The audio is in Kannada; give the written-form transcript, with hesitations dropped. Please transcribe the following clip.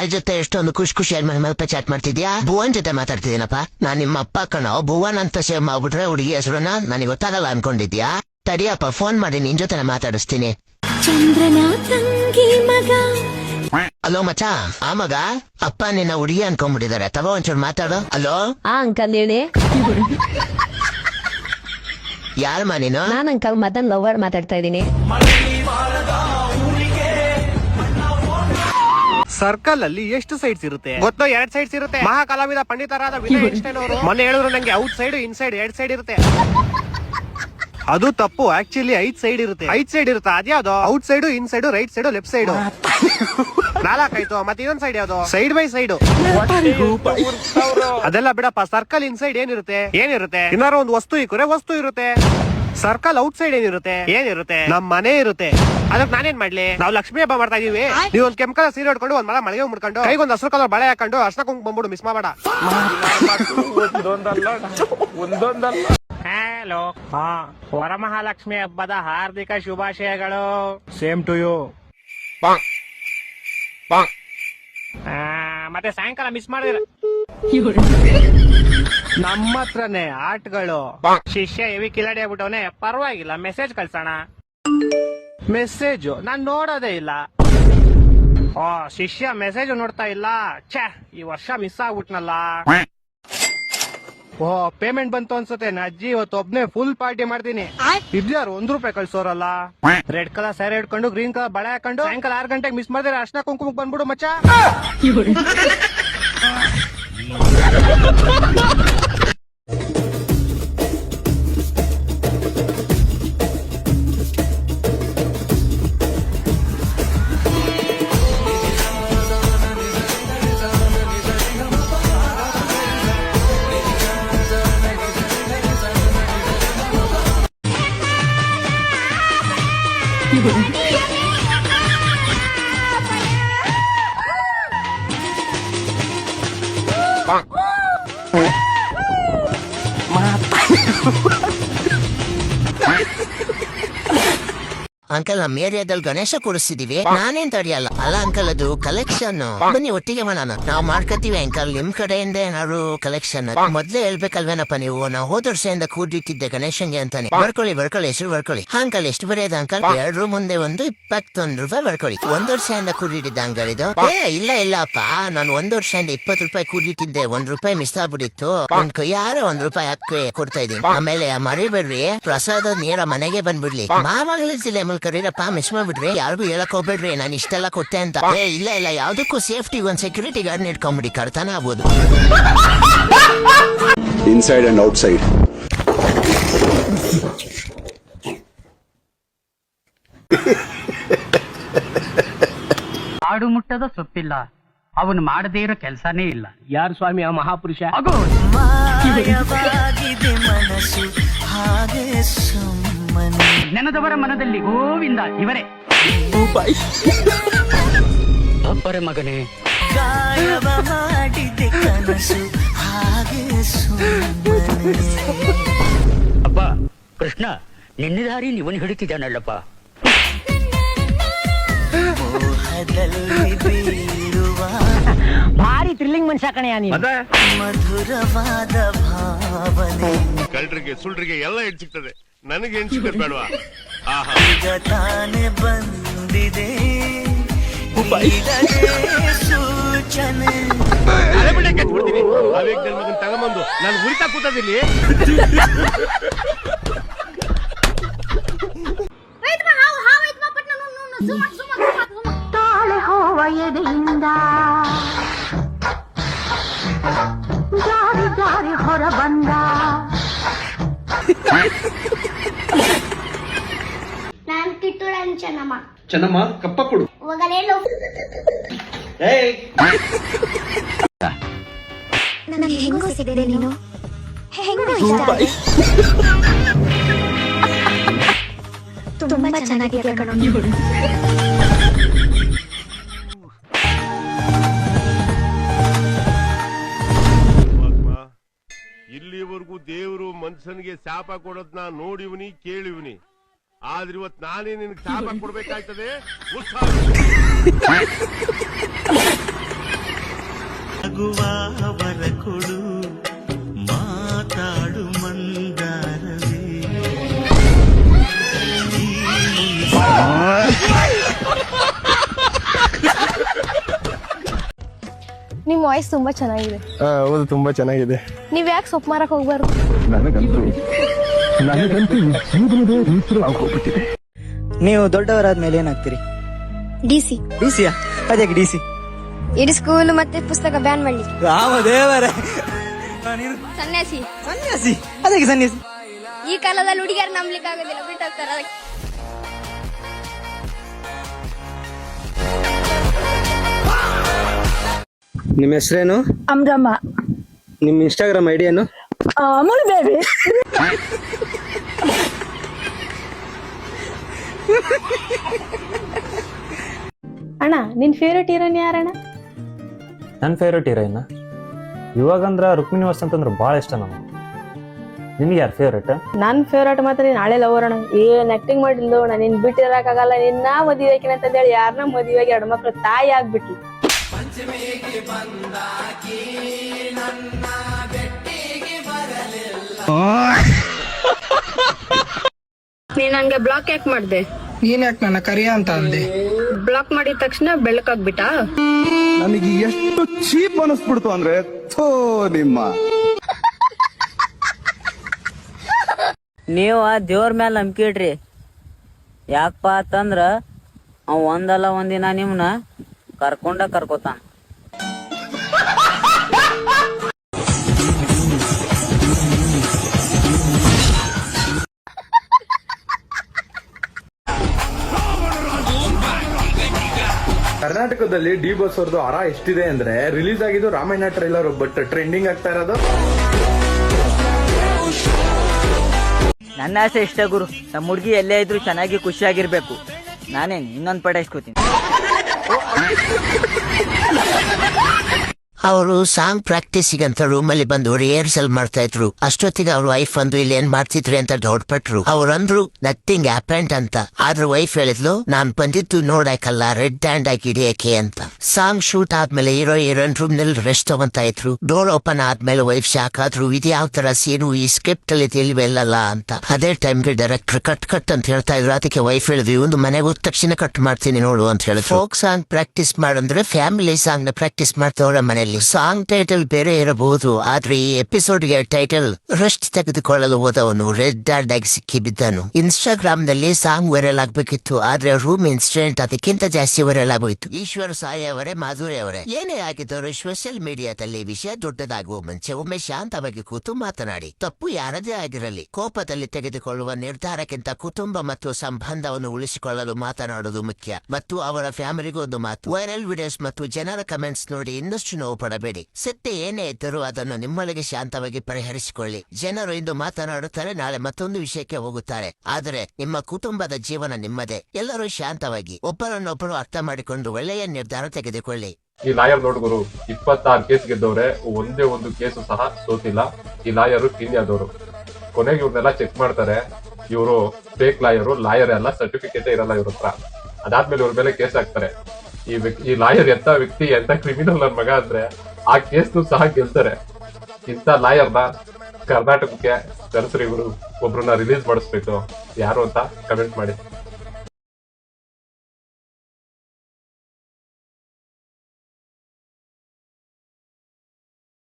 ಯಾರ ಜೊತೆ ಎಷ್ಟೊಂದು ಖುಷಿಯಾಗಿ ಮೇಲೆ ಚಾಟ್ ಮಾಡ್ತಿದ್ಯಾ? ಭುವನ್ ಜೊತೆ ಮಾತಾಡ್ತಿದ್ದೀನಪ್ಪ. ನಾನ್ ನಿಮ್ಮ ಅಪ್ಪ ಕಣೋ. ಭುವನ್ ಅಂತ ಸೇವ್ ಮಾಡ್ಬಿಟ್ರೆ ಹುಡುಗಿ ಹೆಸರನ್ನ ನನಗೆ ಗೊತ್ತಾಗಲ್ಲ ಅನ್ಕೊಂಡಿದ್ಯಾ? ತಡಿಯಪ್ಪ, ಫೋನ್ ಮಾಡಿ ನಿನ್ ಜೊತೆ ಮಾತಾಡಿಸ್ತೀನಿ. ಚಂದ್ರನ ತಂಗಿ ಮಗ. ಹಲೋ ಮಚ್ಚ, ಆ ಮಗ ಅಪ್ಪ ನಿನ್ನ ಹುಡುಗಿ ಅನ್ಕೊಂಡ್ಬಿಟ್ಟಿದ್ದಾರೆ. ತಗೋ ಒಂಚೂರು ಮಾತಾಡು. ಹಲೋ ಅಂಕಲ್ ಹೇಳಿ. ಯಾರಮ್ಮ ನೀನು? ನಾನ್ ಅಂಕಲ್ ಮದನ್ ಲವರ್ ಮಾತಾಡ್ತಾ ಇದ್ದೀನಿ. ಸರ್ಕಲ್ ಅಲ್ಲಿ ಎಷ್ಟು ಸೈಡ್ಸ್ ಇರುತ್ತೆ ಗೊತ್ತೋ? 2 ಸೈಡ್ಸ್ ಇರುತ್ತೆ. ಮಹಾ ಕಲಾವಿದ ಪಂಡಿತರಾದ ವಿನಯ್ ಐನ್ಸ್ಟೈನ್ ಅವರು ಮೊನ್ನೆ ಹೇಳಿದ್ರು ನಂಗೆ ಔಟ್ ಸೈಡ್ ಇನ್ಸೈಡ್ 2 ಸೈಡ್ ಇರುತ್ತೆ. ಅದು ತಪ್ಪು. ಆಕ್ಚುಲಿ 5 ಸೈಡ್ ಇರುತ್ತೆ. 5 ಸೈಡ್ ಇರುತ್ತೆ. ಅದ್ಯಾವ್ದು? Outside, inside, right side, left side. 4 ಆಯ್ತು. ಮತ್ತೆ ಇನ್ನೊಂದ್ ಸೈಡ್ ಯಾವ್ದು? Side by side. ಅದೆಲ್ಲ ಬಿಡಪ್ಪ. ಸರ್ಕಲ್ ಇನ್ಸೈಡ್ ಏನಿರುತ್ತೆ? ಏನಾರು ಒಂದು ವಸ್ತು ಇಕ್ಕರೆ ವಸ್ತು ಇರುತ್ತೆ. ಸರ್ಕಲ್ ಔಟ್ ಸೈಡ್ ಏನಿರುತ್ತೆ? ನಮ್ ಮನೆ ಇರುತ್ತೆ. ಅದಕ್ಕೆ ನಾನೇನ್ ಮಾಡ್ಲಿ? ನಾವು ಲಕ್ಷ್ಮಿ ಹಬ್ಬ ಮಾಡ್ತಾ ಇದೀವಿ. ನೀವು ಒಂದ್ ಕೆಂಪು ಕಲರ್ ಸೀರೆ ಹೊಡ್ಕೊಂಡು ಒಂದ್ ಮಳೆಗೆ ಮುಡ್ಕೊಂಡು ಕೈಗೊಂದ್ ಹಸಿರು ಕಲರ್ ಬಳೆ ಹಾಕೊಂಡು ಅರ್ಶನ ಕುಂಕುಮ ಬಂದ್ಬಿಡು. ಮಿಸ್ ಮಾಡಬೇಡ. ಹಲೋ, ವರಮಹಾಲಕ್ಷ್ಮಿ ಹಬ್ಬದ ಹಾರ್ದಿಕ ಶುಭಾಶಯಗಳು. Same to you. ಮತ್ತೆ ಸಾಯಂಕಾಲ ಮಿಸ್ ಮಾಡಿದ್ರ ನಮ್ಮ ಹತ್ರನೇ ಆಟ್ಗಳು. ಶಿಷ್ಯ ಹೆವಿ ಕಿಲಾಡಿ ಆಗ್ಬಿಟ್ಟವನೆ. ಪರವಾಗಿಲ್ಲ, ಮೆಸೇಜ್ ಕಳ್ಸೋಣ. ಮೆಸೇಜ್ ನಾನ್ ನೋಡೋದೇ ಇಲ್ಲ. ಶಿಷ್ಯ ಮೆಸೇಜ್ ನೋಡ್ತಾ ಇಲ್ಲ. ಛೇ, ಈ ವರ್ಷ ಮಿಸ್ ಆಗ್ಬಿಟ್ನಲ್ಲ. ಪೇಮೆಂಟ್ ಬಂತು ಅನ್ಸುತ್ತೆ. ಅಜ್ಜಿ ಇವತ್ತು ಒಬ್ನೇ ಫುಲ್ ಪಾರ್ಟಿ ಮಾಡ್ತೀನಿ. ಇದ್ಯಾರು ₹1 ಕಳ್ಸೋರಲ್ಲ. ರೆಡ್ ಕಲರ್ ಸ್ಯಾರಿ ಹಿಡ್ಕೊಂಡು ಗ್ರೀನ್ ಕಲರ್ ಬಳೆ ಹಾಕೊಂಡು ಸಾಯಂಕಾಲ 6 ಗಂಟೆಗೆ ಮಿಸ್ ಮಾಡಿದ್ರೆ ಅರ್ಶನ ಕುಂಕುಮಕ್ಕೆ ಬಂದ್ಬಿಡು ಮಚ್ಚ. ಅಂಕಲ್, ನಮ್ಮ ಏರಿಯಾದಲ್ಲಿ ಗಣೇಶ ಕೂರಿಸ್ತಿದೀವಿ. ನಾನೇನ್ ತಡಿಯಲ್ಲ. ಅಲ್ಲ ಅಂಕಲ್, ಅದು ಕಲೆಕ್ಷನ್. ಬನ್ನಿ ಒಟ್ಟಿಗೆ ಮಾಡೋಣ. ನಾವು ಮಾಡ್ಕೊತೀವಿ ಅಂಕಲ್. ನಿಮ್ ಕಡೆಯಿಂದ ಏನಾದ್ರು ಕಲೆಕ್ಷನ್ ಮೊದ್ಲೇ ಹೇಳ್ಬೇಕಲ್ವೇನಪ್ಪ ನೀವು? ನಾವು ಹೋದ ವರ್ಷದಿಂದ ಕೂಡಿಟ್ಟಿದ್ದೆ ಗಣೇಶನ್ಗೆ ಅಂತಾನೆ. ಬರ್ಕೊಳ್ಳಿ ಹೆಸರು ಬರ್ಕೊಳ್ಳಿ. ಅಂಕಲ್ ಎಷ್ಟು ಬರೆಯೋದು ಅಂಕಲ್? 2 ಮುಂದೆ ಒಂದು ₹21 ಬರ್ಕೊಳ್ಳಿ. 1 ವರ್ಷದಿಂದ ಕೂಡಿಟ್ಟಿದ್ದ ಅಂಕಲ್ ಇದು? ಇಲ್ಲಪ್ಪ, ನಾನು 1 ವರ್ಷದಿಂದ ₹20 ಕೂಡಿಟ್ಟಿದ್ದೆ. ₹1 ಮಿಸ್ ಆಗ್ಬಿಟ್ಟಿತ್ತು. ಒಂದ್ ಕೈಯಾರ ₹1 ಹಾಕಿ ಕೊಡ್ತಾ ಇದೀನಿ. ಆಮೇಲೆ ಮರಿಬೇಡ್ರಿ, ಪ್ರಸಾದ ನೇರ ಮನೆಗೆ ಬಂದ್ಬಿಡ್ಲಿ. ಮಾಮಗಳ ಜಿಲ್ಲೆ ಕರೀರಪ್ಪ, ಮಿಸ್ ಮಾಡ್ಬಿಡ್ರಿ. ಯಾರಿಗೂ ಹೇಳಕ್ ಹೋಗ್ಬೇಡ್ರಿ ನಾನು ಇಷ್ಟೆಲ್ಲ ಕೊಟ್ಟೆ ಅಂತ. ಇಲ್ಲ ಯಾವ್ದಕ್ಕೂ ಸೇಫ್ಟಿ ಒಂದ್ ಸೆಕ್ಯೂರಿಟಿ ಗಾರ್ಡ್ ಇಟ್ಕೊಂಡ್ಬಿಡಿ, ಕಳ್ತನ ಆಗ್ಬೋದು. Inside and outside. ಆಡು ಮುಟ್ಟದ ಸೊಪ್ಪಿಲ್ಲ, ಅವನು ಮಾಡದೇ ಇರೋ ಕೆಲಸನೇ ಇಲ್ಲ. ಯಾರು ಸ್ವಾಮಿ ಆ ಮಹಾಪುರುಷ? ನೆನದವರ ಮನದಲ್ಲಿ ಗೋವಿಂದ ಇವರೇ. ಅಪ್ಪರ ಮಗನೇ, ಅಪ್ಪ ಕೃಷ್ಣ, ನಿನ್ನ ದಾರಿ ನೀವನು ಹಿಡಿತಿದ್ದಾನಲ್ಲಪ್ಪ. ಭಾರಿ ಥ್ರಿಲ್ಲಿಂಗ್ ಮನುಷ್ಯ ಕಣೆಯ ನೀನು. ಮಧುರವಾದ ಭಾವನೆ. ಕಳ್ಳರಿಗೆ ಸುಳ್ರಿಗೆ ಎಲ್ಲ ಹೆಣ್ಣು ಸಿಗ್ತದೆ, ನನಗೆ ಹೆಣ್ಣು ಸಿಗ್ತದೆ ಬೇಡವಾ? ತಾನೆ ಬಂದಿದೆ ಸೂಚನೆ. ತಗೊಂಬಂದು ನಾನು ಉರಿತಾ ಕೂತದಿಲ್ಲಿ. ತಾಳೆ ಹೋವ ಎದೆಯಿಂದ ಜಾರಿ ಹೊರ ಬಂದ. ನಾನು ಕಿತ್ತೂರಾಣಿ ಚೆನ್ನಮ್ಮ ಕಪ್ಪ ಕೊಡು. ನನಗೆ ಹೆಂಗೋ ಸಿಗದೆ ನೀನು ಹೆಂಗೋ ತುಂಬಾ ಚೆನ್ನಾಗಿದೆ ಕಣೋ. ಇಲ್ಲಿವರೆಗೂ ದೇವರು ಮನುಷ್ಯನಿಗೆ ಶಾಪ ಕೊಡೋದ್ನ ನೋಡಿವ್ನಿ ಕೇಳಿವ್ನಿ. ಆದ್ರೆ ಇವತ್ತು ನಾನೇ ನಿನ್ಗೆ ಶಾಪ ಕೊಡ್ಬೇಕಾಗ್ತದೆ. ನಗುವ ವರ ಕೊಡು ಮಾತಾಡು ಮಂದಾರವೇ. ನಿಮ್ ವಾಯ್ಸ್ ತುಂಬಾ ಚೆನ್ನಾಗಿದೆ. ಹೌದು, ತುಂಬಾ ಚೆನ್ನಾಗಿದೆ. ನೀವ್ ಯಾಕೆ ಸೊಪ್ಪು ಮಾರಕ್ ಹೋಗ್ಬಾರ್ದು? ನೀವು ದೊಡ್ಡವರಾದ್ಮೇಲೆ ಏನಾಗ್ತೀರಿ? ಡಿಸಿ ಡಿಸಿಯಾ? ಅದಕ್ಕೆ ಡಿಸಿ? ಇಡೀ ಸ್ಕೂಲ್ ಮತ್ತೆ ಪುಸ್ತಕ ಬ್ಯಾನ್ ಮಾಡ್ಲಿ. ರಾಮದೇವರೇ. ಸನ್ಯಾಸಿ. ಸನ್ಯಾಸಿ? ಅದಕ್ಕೆ ಸನ್ಯಾಸಿ? ಈ ಕಾಲದಲ್ಲಿ ಹುಡುಗಿಯರು ನಂಬ್ಲಿಕ್ಕೆ ಆಗೋದಿಲ್ಲ, ಬಿಟ್ಟೋಗ್ತಾರೆ ಅದಕ್ಕೆ. ನಿಮ್ಮ ಹೆಸರೇನು? ಅಮ್ರಮ್ಮ. ನಿಮ್ಮ ಇನ್ಸ್ಟಾಗ್ರಾಮ್ ಐಡಿ ಏನು? ಅಮೂಲ್ ಬೇಬಿ. ಅಣ್ಣ, ನಿನ್ ಫೇವ್ರೇಟ್ ಹೀರೋಯಿನ್ ಯಾರಣ್ಣ? ನನ್ನ ಫೇವ್ರೇಟ್ ಹೀರೋಯಿನ್ ಇವಾಗಂದ್ರ ರುಕ್ಮಿಣಿ ವಸಂತ್ ಅಂದ್ರೆ ಭಾಳ ಇಷ್ಟ ನನಗೆ. ನಿಮ್ಗೆ ಯಾರು ಫೇವ್ರೇಟ್? ನನ್ ಫೇವ್ರೇಟ್ ಮಾತ್ರ ನೀನ್ ಹಳೆ ಲವರ್ ಅಣ್ಣ. ಏನ್ ಆಕ್ಟಿಂಗ್ ಮಾಡಿಲ್ಲ ಅಣ್ಣ. ನೀನ್ ಬಿಟ್ಟಿರಕ್ಕಾಗಲ್ಲ. ನಿನ್ನ ಮದುವೆ ಆಕಿನ ಅಂತ ಹೇಳಿ ಯಾರನ್ನ ಮದುವೆ ಆಗಿ 2 ಮಕ್ಳು ತಾಯಿ ಆಗ್ಬಿಟ್ಲು. ನೀನ್ ನಂಗೆ ಬ್ಲಾಕ್ ಯಾಕೆ ಮಾಡ್ದೆ? ನೀನ್ ಯಾಕೆ ನನ್ನ ಕರಿಯ ಅಂತ ಅಂದೆ? ಬ್ಲಾಕ್ ಮಾಡಿದ ತಕ್ಷಣ ಬೆಳಕಾಗ್ಬಿಟ್ಟ. ನನಗೆ ಎಷ್ಟು ಚೀಪ್ ಅನಿಸ್ಬಿಡ್ತು ಅಂದ್ರೆ ನಿಮ್ಮ ನೀವು ದೇವ್ರ ಮೇಲೆ ನಂಬಿಕೆ ಇಡ್ರಿ. ಯಾಕಪ್ಪ ಅಂತಂದ್ರ ಅವ್ ಒಂದಲ್ಲ ಒಂದಿನ ನಿಮ್ನ ಕರ್ಕೋತಾನ. ಕರ್ನಾಟಕದಲ್ಲಿ ಡಿ ಬಾಸ್ ಅವ್ರದ್ದು ಹರ ಎಷ್ಟಿದೆ ಅಂದ್ರೆ ರಿಲೀಸ್ ಆಗಿದ್ದು ರಾಮಾಯಣ ಟ್ರೈಲರ್, ಬಟ್ ಟ್ರೆಂಡಿಂಗ್ ಆಗ್ತಾ ಇರೋದು ನನ್ನ ಆಸೆ ಇಷ್ಟ ಗುರು, ನಮ್ಮ ಹುಡುಗಿ ಎಲ್ಲೇ ಇದ್ರು ಚೆನ್ನಾಗಿ ಖುಷಿಯಾಗಿರ್ಬೇಕು. ನಾನೇನ್ ಇನ್ನೊಂದು ಪಡಾಯಿಸ್ಕೋತೀನಿ. ಅವರು ಸಾಂಗ್ ಪ್ರಾಕ್ಟೀಸಿಗಂತ ರೂಮಲ್ಲಿ ಬಂದು ರಿಹರ್ಸಲ್ ಮಾಡ್ತಾ ಇದ್ರು. ಅಷ್ಟೊತ್ತಿಗೆ ಅವ್ರ ವೈಫ್ ಅಂದು ಇಲ್ಲಿ ಏನ್ ಮಾಡ್ತಿದ್ರಿ ಅಂತ ಡೌಟ್ಪಟ್ರು. ಅವ್ರಂದ್ರು ನಥಿಂಗ್ ಹ್ಯಾಪೆಂಡ್ ಅಂತ. ಆದ್ರೆ ವೈಫ್ ಹೇಳಿದ್ಲು, ನಾನ್ ಬಂದಿದ್ದು ನೋಡಾಕಲ್ಲ, ರೆಡ್ ಹ್ಯಾಂಡ್ ಆಗಿ ಹಿಡಿಯಕ್ಕೆ ಅಂತ. ಸಾಂಗ್ ಶೂಟ್ ಆದ್ಮೇಲೆ ಹೀರೋಯಿನ್ ರೂಮ್ ನಲ್ಲಿ ರೆಸ್ಟ್ ತಗೊಂತಾ ಇದ್ರು. ಡೋರ್ ಓಪನ್ ಆದ್ಮೇಲೆ ವೈಫ್ ಶಾಕ್ ಆದ್ರು. ಇದು ಯಾವ ತರ ಸೀನು ಈ ಸ್ಕ್ರಿಪ್ಟ್ ಅಲ್ಲಿ ತಿಳಿವೆಲ್ಲಲ್ಲ ಅಂತ. ಅದೇ ಟೈಮ್ಗೆ ಡೈರೆಕ್ಟರ್ ಕಟ್ ಅಂತ ಹೇಳ್ತಾ ಇದ್ರು. ಅದಕ್ಕೆ ವೈಫ್ ಹೇಳಿದ್ವಿ, ಒಂದು ಮನೆಗೆ ಹೋದ ತಕ್ಷಣ ಕಟ್ ಮಾಡ್ತೀನಿ ನೋಡು ಅಂತ ಹೇಳಿದ್ರು. ಫೋಕ್ ಸಾಂಗ್ ಪ್ರಾಕ್ಟೀಸ್ ಮಾಡಂದ್ರೆ ಫ್ಯಾಮಿಲಿ ಸಾಂಗ್ ನ ಪ್ರಾಕ್ಟೀಸ್ ಮಾಡ್ತವ್ರ ಮನೇಲಿ. ಸಾಂಗ್ ಟೈಟಲ್ ಬೇರೆ ಇರಬಹುದು, ಆದ್ರೆ ಈ ಎಪಿಸೋಡ್ಗೆ ಟೈಟಲ್ ರೆಸ್ಟ್ ತೆಗೆದುಕೊಳ್ಳಲು ಹೋದವನು ರೆಡ್ ಹ್ಯಾಂಡ್ ಆಗಿ ಸಿಕ್ಕಿ ಬಿದ್ದನು. ಇನ್ಸ್ಟಾಗ್ರಾಮ್ ನಲ್ಲಿ ಸಾಂಗ್ ವೈರಲ್ ಆಗ್ಬೇಕಿತ್ತು, ಆದ್ರೆ ರೂಮ್ ಇನ್ಸಿಡೆಂಟ್ ಅದಕ್ಕಿಂತ ಜಾಸ್ತಿ ವೈರಲ್ ಆಗೋಯ್ತು. ಈಶ್ವರ್ ಸಾಯಿ ಅವರೇ, ಮಾಧುರಿ ಅವರೇ, ಏನೇ ಆಗಿದ್ದರೂ ಸೋಷಿಯಲ್ ಮೀಡಿಯಾದಲ್ಲಿ ವಿಷಯ ದೊಡ್ಡದಾಗುವ ಮುಂಚೆ ಒಮ್ಮೆ ಶಾಂತವಾಗಿ ಕೂತು ಮಾತನಾಡಿ. ತಪ್ಪು ಯಾರದೇ ಆಗಿರಲಿ, ಕೋಪದಲ್ಲಿ ತೆಗೆದುಕೊಳ್ಳುವ ನಿರ್ಧಾರಕ್ಕಿಂತ ಕುಟುಂಬ ಮತ್ತು ಸಂಬಂಧವನ್ನು ಉಳಿಸಿಕೊಳ್ಳಲು ಮಾತನಾಡುವುದು ಮುಖ್ಯ. ಮತ್ತು ಅವರ ಫ್ಯಾಮಿಲಿಗೂ ಒಂದು ಮಾತು, ವೈರಲ್ ವಿಡಿಯೋಸ್ ಮತ್ತು ಜನರ ಕಮೆಂಟ್ಸ್ ನೋಡಿ ಇನ್ನಷ್ಟು ನೋವು ಪಡಬೇಡಿ. ಸತ್ಯ ಏನೇ ಇದ್ದರೂ ಅದನ್ನು ನಿಮ್ಮೊಳಗೆ ಶಾಂತವಾಗಿ ಪರಿಹರಿಸಿಕೊಳ್ಳಿ. ಜನರು ಇಂದು ಮಾತನಾಡುತ್ತಾರೆ, ನಾಳೆ ಮತ್ತೊಂದು ವಿಷಯಕ್ಕೆ ಹೋಗುತ್ತಾರೆ. ಆದರೆ ನಿಮ್ಮ ಕುಟುಂಬದ ಜೀವನ ನಿಮ್ಮದೇ. ಎಲ್ಲರೂ ಶಾಂತವಾಗಿ ಒಬ್ಬರನ್ನೊಬ್ಬರು ಅರ್ಥ ಮಾಡಿಕೊಂಡು ಒಳ್ಳೆಯ ನಿರ್ಧಾರ ತೆಗೆದುಕೊಳ್ಳಿ. ಈ ಲಾಯರ್ ನೋಡ್ಗುರು 26 ಕೇಸ್ ಗೆದ್ದವ್ರೆ, ಒಂದೇ ಒಂದು ಕೇಸು ಸಹ ಸೋತಿಲ್ಲ. ಈ ಲಾಯರು ಕೀನ್ಯಾದವರು. ಕೊನೆಗೆ ಇವ್ರನ್ನೆಲ್ಲ ಚೆಕ್ ಮಾಡ್ತಾರೆ. ಇವರು ಫೇಕ್ ಲಾಯರ್ ಎಲ್ಲ, ಸರ್ಟಿಫಿಕೇಟ್ ಇರಲ್ಲ ಇವ್ರ ಹತ್ರ. ಅದಾದ್ಮೇಲೆ ಇವ್ರ ಮೇಲೆ ಕೇಸ್ ಹಾಕ್ತಾರೆ. ಈ ಲಾಯರ್ ಎಂತ ವ್ಯಕ್ತಿ, ಎಂತ ಕ್ರಿಮಿನಲ್ ನನ್ ಮಗ ಅಂದ್ರೆ ಆ ಕೇಸ್ನು ಸಹ ಗೆಲ್ತಾರೆ. ಇಂಥ ಲಾಯರ್ನ ಕರ್ನಾಟಕಕ್ಕೆ ಕರೆಸ್ರಿ ಇವರು. ಒಬ್ರನ್ನ ರಿಲೀಸ್ ಮಾಡಿಸ್ಬೇಕು. ಯಾರು ಅಂತ ಕಮೆಂಟ್ ಮಾಡಿ.